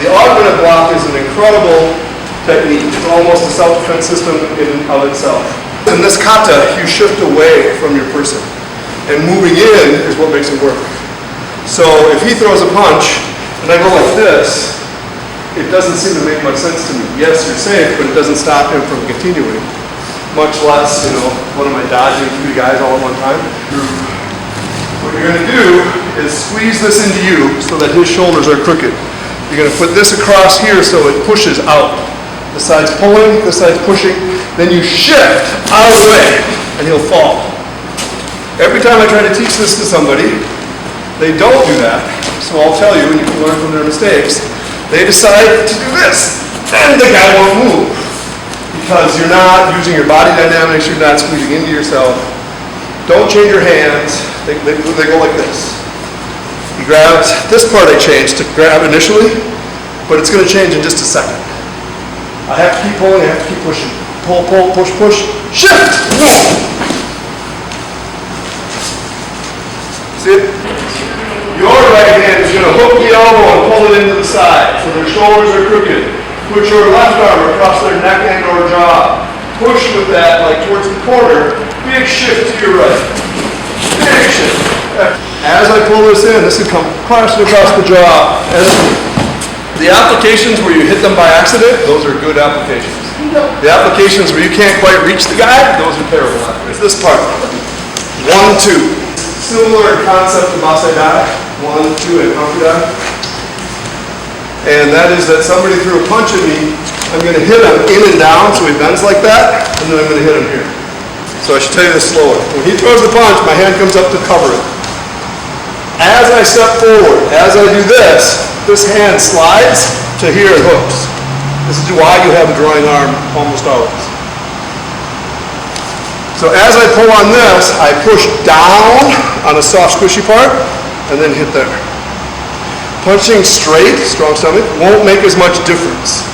The augmented block is an incredible technique. It's almost a self-defense system in and of itself. In this kata, you shift away from your person, and moving in is what makes it work. So if he throws a punch, and I go like this, it doesn't seem to make much sense to me. Yes, you're safe, but it doesn't stop him from continuing. Much less, what am I dodging 3 guys all at one time? What you're going to do is squeeze this into you so that his shoulders are crooked. You're going to put this across here so it pushes out. This side's pulling, this side's pushing. Then you shift out of the way, and he'll fall. Every time I try to teach this to somebody, they don't do that. So I'll tell you, and you can learn from their mistakes. They decide to do this, and the guy won't move. Because you're not using your body dynamics, you're not squeezing into yourself. Don't change your hands. They go like this. He grabs, this part I changed to grab initially, but it's going to change in just a second. I have to keep pulling, I have to keep pushing. Pull, pull, push, push, shift! See it? Your right hand is going to hook the elbow and pull it into the side so their shoulders are crooked. Put your left arm across their neck and or jaw. Push with that like towards the corner. Big shift to your right. Big shift. As I pull this in, this can come crashing across the jaw. And the applications where you hit them by accident, those are good applications. The applications where you can't quite reach the guy, those are terrible. It's this part. 1, 2. Similar concept to Basai Dai. 1, 2, and Kanku Sho. And that is that somebody threw a punch at me, I'm going to hit him in and down so he bends like that, and then I'm going to hit him here. So I should tell you this slower. When he throws the punch, my hand comes up to cover it. As I step forward, as I do this hand slides to here and hooks. This is why you have a drawing arm almost always. So as I pull on this, I push down on a soft squishy part, and then hit there. Punching straight, strong stomach, won't make as much difference.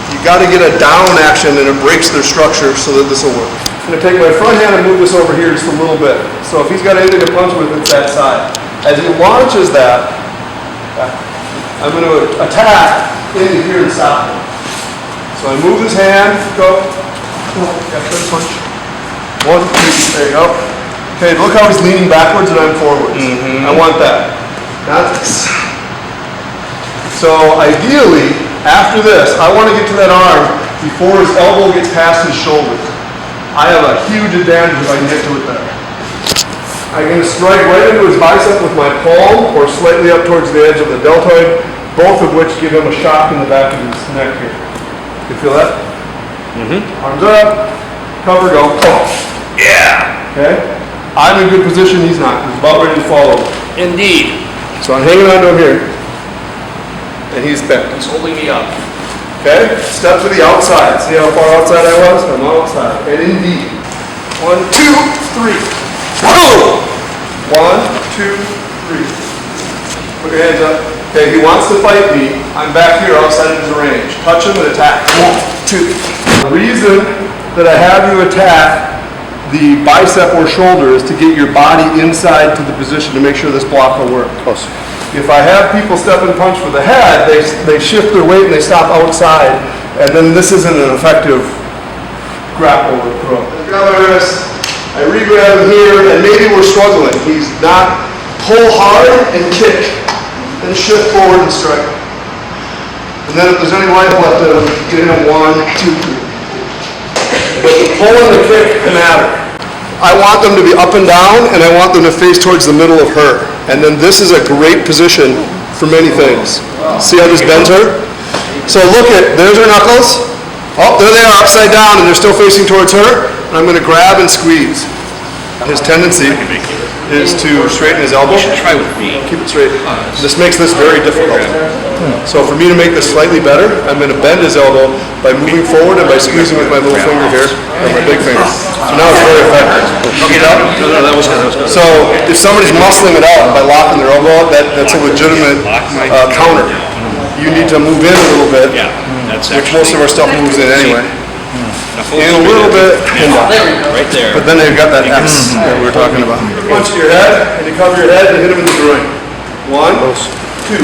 You got to get a down action and it breaks their structure so that this will work. I'm going to take my front hand and move this over here just a little bit. So if he's got anything to punch with, it's that side. As he launches that, I'm going to attack into here and stop him. So I move his hand, go, punch. 1, 2, there you go. Okay, look how he's leaning backwards and I'm forwards. I want that. Not this. So ideally, after this, I want to get to that arm before his elbow gets past his shoulder. I have a huge advantage if I can get to it there. I'm going to strike right into his bicep with my palm or slightly up towards the edge of the deltoid, both of which give him a shock in the back of his neck here. You feel that? Arms up, cover, go. Oh. Yeah! Okay? I'm in good position, he's not. He's about ready to fall over. Indeed. So I'm hanging on to him here. And he's bent. He's holding me up. Okay? Step to the outside. See how far outside I was? I'm outside. And indeed. 1, 2, 3. Whoa! 1, 2, 3. Put your hands up. Okay, he wants to fight me. I'm back here outside of his range. Touch him and attack. 1, 2. The reason that I have you attack the bicep or shoulder is to get your body inside to the position to make sure this block will work. Close. If I have people step and punch for the head, they shift their weight and they stop outside, and then this isn't an effective grapple or throw. Grab my wrist, I re-grab him here, and maybe we're struggling. He's not pull hard and kick, then shift forward and strike. And then if there's any life left in him, get in a 1, 2, 3. But the pull and the kick can matter. I want them to be up and down, and I want them to face towards the middle of her. And then this is a great position for many things. See how this bends her? So look at, there's her knuckles. Oh, there they are, upside down, and they're still facing towards her. And I'm going to grab and squeeze. His tendency is to straighten his elbow. Try with me. Keep it straight. This makes this very difficult. So for me to make this slightly better, I'm going to bend his elbow by moving forward and by squeezing with my little finger here, or my big finger. So now it's very effective. Okay, no, that was good. So if somebody's muscling it out by locking their elbow up, that's a legitimate counter. You need to move in a little bit, which most of our stuff moves in anyway. In a little bit, and right there. But then they've got that X that we were talking about. You punch at your head, and you cover your head and hit him in the groin. 1, 2.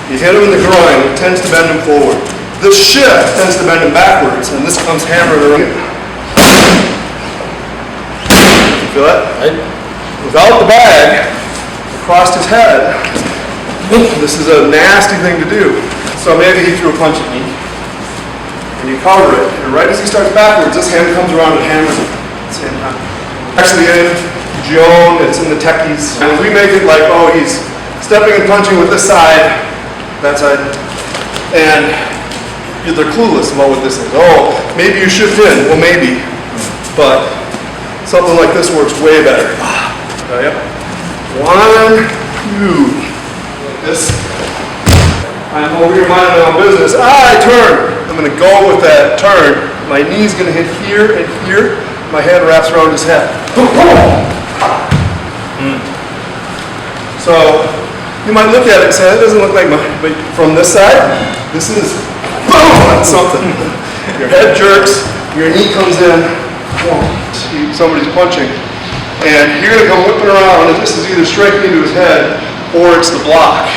You hit him in the groin, it tends to bend him forward. This shift tends to bend him backwards, and this comes hammered around. You feel that? Without the bag, across his head, this is a nasty thing to do. So maybe he threw a punch at me, and you cover it, and right as he starts backwards, this hand comes around and hammers him at the same time. Actually in Joan, it's in the techies, and we make it like, oh, he's stepping and punching with this side, that side, and they're clueless about what this is. Oh, maybe you shift in. Well, maybe. But something like this works way better. Yep. 1, 2. Like this. I'm over here minding my own business. I turn. I'm going to go with that turn. My knee's going to hit here and here. My hand wraps around his head. So you might look at it and say, that doesn't look like mine. But from this side, this is boom! That's something. Your head jerks, your knee comes in, somebody's punching, and you're going to come whipping around, and this is either striking into his head, or it's the block.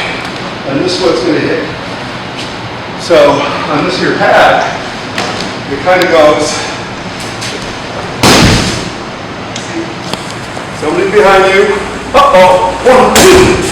And this is what's going to hit. So, on this here pad, it kind of goes, somebody's behind you, uh-oh, 1, 2,